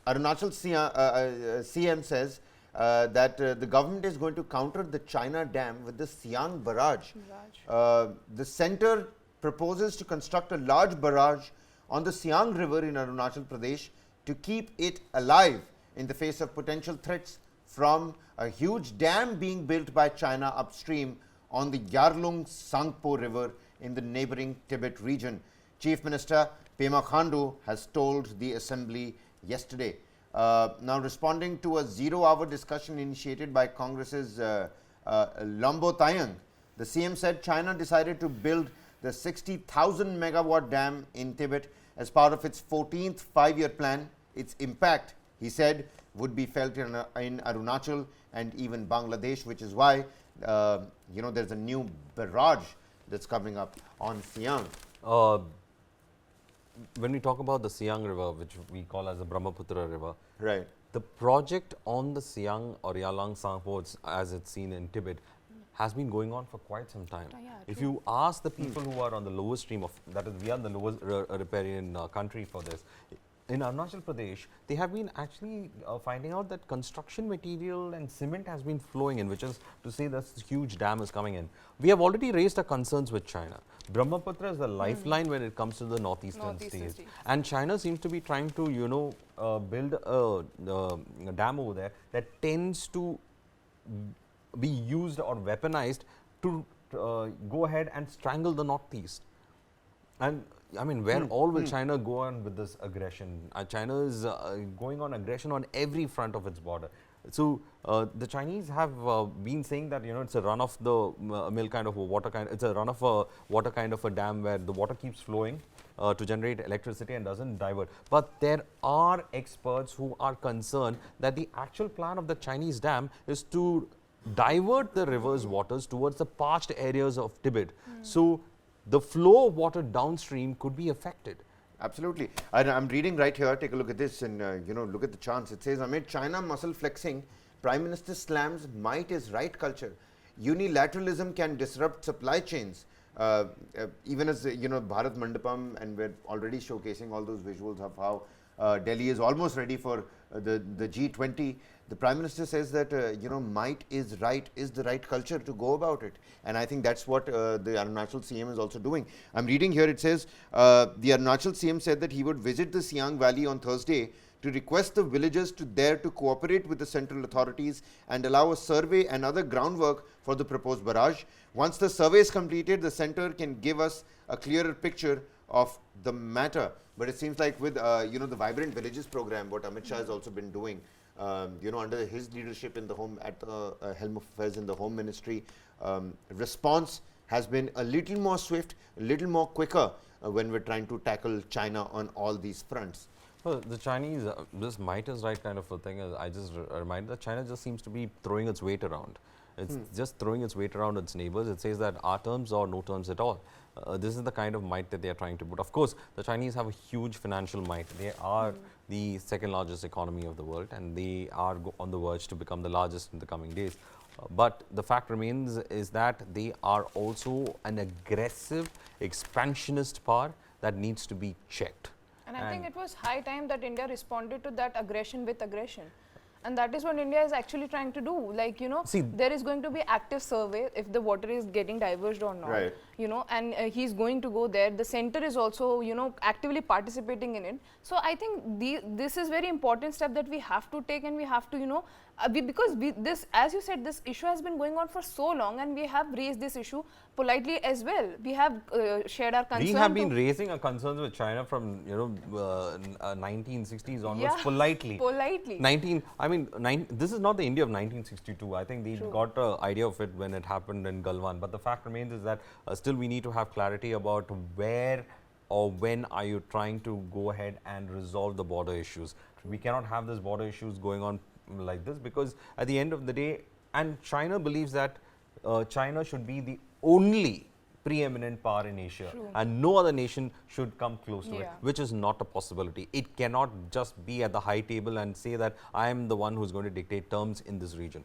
Arunachal CM says that the government is going to counter the China dam with the Siang barrage. The center proposes to construct a large barrage on the Siang river in Arunachal Pradesh to keep it alive in the face of potential threats from a huge dam being built by China upstream on the Yarlung Sangpo river in the neighboring Tibet region. Chief Minister Pema Khandu has told the assembly yesterday. Now responding to a 0-hour discussion initiated by Congress's Lombo Tayang, the CM said China decided to build the 60,000 megawatt dam in Tibet as part of its 14th 5-year plan. Its impact, he said, would be felt in Arunachal and even Bangladesh, which is why there's a new barrage that's coming up on Siang. When we talk about the Siang River, which we call as the Brahmaputra River, right? The project on the Siang or Yalang Sangpo, as it's seen in Tibet, has been going on for quite some time. If you ask the people who are on the lower stream of, that is, we are the lowest riparian country for this. In Arunachal Pradesh, they have been actually finding out that construction material and cement has been flowing in, which is to say that this huge dam is coming in. We have already raised our concerns with China. Brahmaputra is the lifeline when it comes to the northeastern states. And China seems to be trying to, build a dam over there that tends to be used or weaponized to go ahead and strangle the northeast. And I mean, where all will China go on with this aggression? China is going on aggression on every front of its border. So the Chinese have been saying that it's a run of the mill kind of a water kind. It's a run of a water kind of a dam where the water keeps flowing to generate electricity and doesn't divert. But there are experts who are concerned that the actual plan of the Chinese dam is to divert the river's waters towards the parched areas of Tibet. So the flow of water downstream could be affected. Absolutely. I'm reading right here. Take a look at this and look at the chance. It says, amid China muscle flexing, Prime Minister slams might is right culture. Unilateralism can disrupt supply chains. Even as Bharat Mandapam, and we're already showcasing all those visuals of how Delhi is almost ready for the G20. The Prime Minister says that might is the right culture to go about it, and I think that's what the Arunachal CM is also doing. I'm reading here. It says the Arunachal CM said that he would visit the Siang Valley on Thursday to request the villagers to cooperate with the central authorities and allow a survey and other groundwork for the proposed barrage. Once the survey is completed, the center can give us a clearer picture of the matter. But it seems like with the Vibrant Villages program, what Amit Shah has also been doing, under his leadership in the home at the helm of affairs in the Home Ministry, response has been a little more swift, a little more quicker when we're trying to tackle China on all these fronts. Well, the Chinese, this might is right kind of a thing. I just remind that China just seems to be throwing its weight around. It's just throwing its weight around its neighbors. It says that our terms or no terms at all. This is the kind of might that they are trying to put. Of course, the Chinese have a huge financial might. They are the second largest economy of the world, and they are on the verge to become the largest in the coming days. But the fact remains is that they are also an aggressive, expansionist power that needs to be checked. And I think it was high time that India responded to that aggression with aggression. And that is what India is actually trying to do. Like, there is going to be active survey if the water is getting diverged or not. Right. And he's going to go there. The center is also, actively participating in it. So I think this is very important step that we have to take, and we have to, this, as you said, this issue has been going on for so long, and we have raised this issue politely as well. We have shared our concerns. We have been raising our concerns with China from 1960s onwards politely. This is not the India of 1962. I think they got an idea of it when it happened in Galwan. But the fact remains is that still we need to have clarity about where or when are you trying to go ahead and resolve the border issues. We cannot have these border issues going on like this, because at the end of the day, and China believes that China should be the only preeminent power in Asia, and no other nation should come close to it, which is not a possibility. It cannot just be at the high table and say that I am the one who's going to dictate terms in this region.